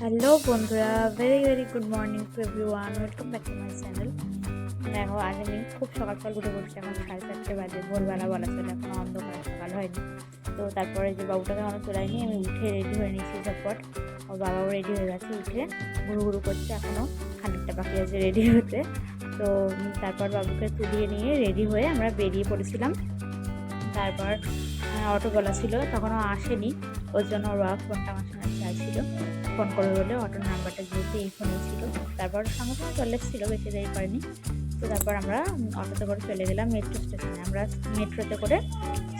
Hello বন্ধুরা, very very good morning to everyone. Welcome back to my channel. দেখো, আজ আমি খুব সকাল সকাল উঠে পড়ছি। এখন 4:30 বাজে, ভোরবেলা বলা চলে, এখন অন্ধকার, সকাল হয়নি। তো তারপরে যে বাবুটাকে এখনো তোলাইনি, আমি উঠে রেডি হয়ে নিয়েছি ঝটপট। ওর বাবাও রেডি হয়ে গেছে, উঠে ঘুরু ঘুরু করছে, এখনও খানিকটা বাকি আছে রেডি হতে। তো তারপর বাবুকে তুলিয়ে নিয়ে রেডি হয়ে আমরা বেরিয়ে পড়েছিলাম। তারপর অটো বলা ছিল, তখনও আসেনি, ওর জন্য ওর বাবা ফোনটা আমার সঙ্গে চাইছিল। ফোন করে বলে অটোর নাম্বারটা যেহেতু এই ফোনে ছিল। তারপর সঙ্গে সঙ্গে চলে এসেছিলো, বেশি দেরি করেনি। তো তারপর আমরা অটোতে করে চলে গেলাম মেট্রো স্টেশনে। আমরা মেট্রোতে করে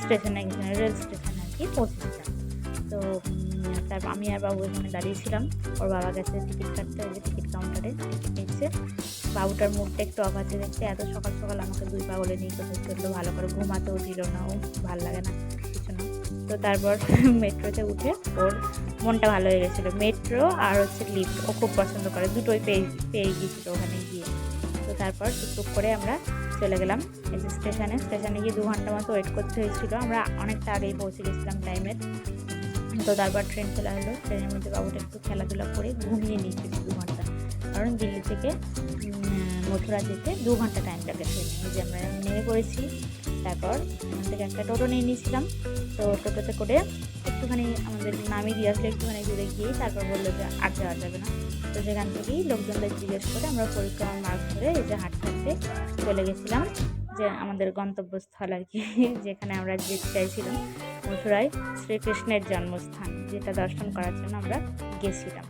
স্টেশনে গেছিলাম, রেল স্টেশনে আর কি পৌঁছেছিলাম। তো তারপর আমি আর বাবু এখানে দাঁড়িয়েছিলাম। ওর বাবা গেছে টিকিট কাটতে, ওই যে টিকিট কাউন্টারে টিকিট নিচ্ছে। বাবুটার মুডটা একটু অফ আছে দেখতে, এত সকাল সকাল আমাকে দুই পাগলে নিয়ে কোথায় চললো, ভালো করে ঘুমাতেও দিল না, ও ভালো লাগে না কিছু না। তো তারপর মেট্রোতে উঠে ওর মনটা ভালো হয়ে গেছিলো। মেট্রো আর হচ্ছে লিফট ও খুব পছন্দ করে, দুটোই পেয়ে গিয়েছিলো ওখানে গিয়ে। তো তারপর টুকটুক করে আমরা চলে গেলাম এই যে স্টেশনে গিয়ে 2 ঘন্টা মতো ওয়েট করতে হয়েছিল। আমরা অনেকটা আগেই পৌঁছে গেছিলাম টাইমের। তো তারপর ট্রেন চলে আসলো। ট্রেনের মধ্যে বাবুটা একটু খেলাধুলা করে ঘুমিয়ে নিয়েছিল 2 ঘন্টা, কারণ দিল্লি থেকে মথুরা যেতে 2 ঘন্টা টাইম লাগে ট্রেনে। এই যে আমরা নেমে পড়েছি। তারপর এখান থেকে একটা টোটো নিয়ে নিয়েছিলাম। তো টোটোতে করে একটুখানি আমাদের নামিয়ে দিয়ে আসলে একটুখানি দূরে গিয়েই তারপর বললো যে আর যাওয়া যাবে না। তো সেখান থেকেই লোকজনদের জিজ্ঞেস করে আমরা পরিক্রমার মার্গ ধরে এই যে হাঁটতে হাঁটতে চলে গেছিলাম যে আমাদের গন্তব্যস্থল আর কি, যেখানে আমরা যেতে চাইছিলাম, মথুরায় শ্রীকৃষ্ণের জন্মস্থান, যেটা দর্শন করার জন্য আমরা গেছিলাম।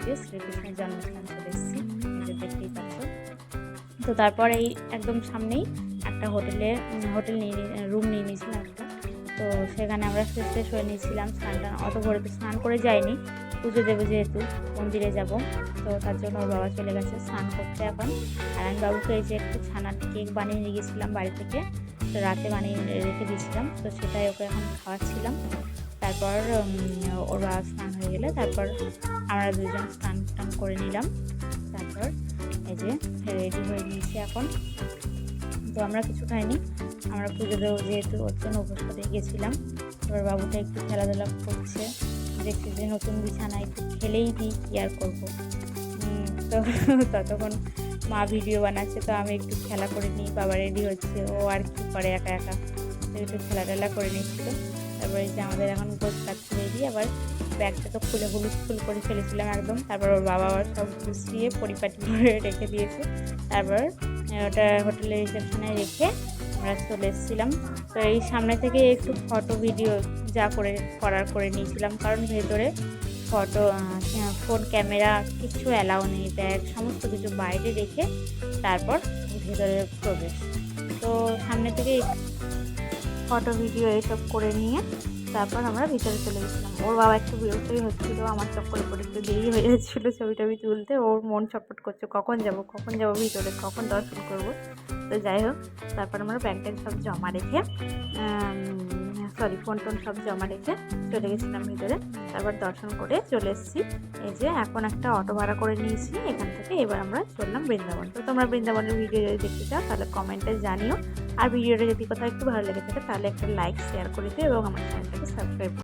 যে শ্রীকৃষ্ণের জন্মস্থান চলে এসেছি, যে দেখতেই পাচ্ছ। তো তারপর এই একদম সামনেই একটা হোটেল রুম নিয়ে নিয়েছিলাম একটা। তো সেখানে আমরা ফ্রেশ হয়ে নিয়েছিলাম। স্নান অত ভোরে তো স্নান করে যাইনি, পুজো দেবো যেহেতু, মন্দিরে যাব। তো তার জন্য ওর বাবা চলে গেছে স্নান করতে এখন। আর আমি বাবুকে এই যে একটু ছানার কেক বানিয়ে নিয়ে গেছিলাম বাড়ি থেকে, তো রাতে বানিয়ে রেখে দিয়েছিলাম, তো সেটাই ওকে এখন খাওয়াচ্ছিলাম। তারপর ওর বাবা স্নান হয়ে গেলে তারপর আমরা দুজন স্নান টান করে নিলাম। তারপর এই যে রেডি হয়ে নিয়েছি এখন। তো আমরা কিছু খাইনি, আমরা পুজো দেবো যেহেতু, ওর জন্য উপোস করে গেছিলাম। এবার বাবুটা একটু খেলাধুলা করছে, দেখছি যে নতুন বিছানা, একটু খেলেই দিই, কি আর করবো। তো ততক্ষণ মা ভিডিও বানাচ্ছে, তো আমি একটু খেলা করে নিই। বাবা রেডি হচ্ছে, ও আর কি করে একা একা, তো একটু খেলাটেলা করে নিচ্ছিল। তারপরে যে আমাদের এখন গোছ কাটতে রেডি। আবার ব্যাগটা তো খুলে হুলস্থুল করে ফেলেছিলাম একদম। তারপর ওর বাবা আবার সব গুছিয়ে পরিপাটি করে রেখে দিয়েছে। তারপর ওটা হোটেলের রিসেপশনে রেখে আমরা চলে এসেছিলাম। তো এই সামনে থেকে একটু ফটো ভিডিও যা করে নিয়েছিলাম, কারণ ভেতরে ফটো ফোন ক্যামেরা কিছু অ্যালাউ নেই, ব্যাগ সমস্ত কিছু বাইরে রেখে তারপর ভেতরে প্রবেশ। তো সামনে থেকে ফটো ভিডিও এইসব করে নিয়ে তারপর আমরা ভিতরে চলে গেছিলাম। ওর বাবা একটু বিরক্তই হচ্ছিলো, আমার চক্করে করে একটু দেরি হয়ে যাচ্ছিলো ছবি টবি তুলতে। ওর মন ছটফট করছে, কখন যাব ভিতরে, কখন দর্শন করব। তো যাই হোক, তারপর আমরা ব্যাগ ট্যাগ সব জমা রেখে ফোন টোন সব জমা রেখে চলে গেছিলাম ভিতরে। তারপর দর্শন করে চলে এসেছি। এই যে এখন একটা অটো ভাড়া করে নিয়েছি এখান থেকে। এবার আমরা চললাম বৃন্দাবন। তো তোমরা বৃন্দাবনের ভিডিও যদি দেখতে চাও তাহলে কমেন্টে জানিও। আর ভিডিওটা যদি কোথাও একটু ভালো লেগে থাকে তাহলে একটা লাইক শেয়ার করে দিও এবং আমার চ্যানেলটাকে সাবস্ক্রাইব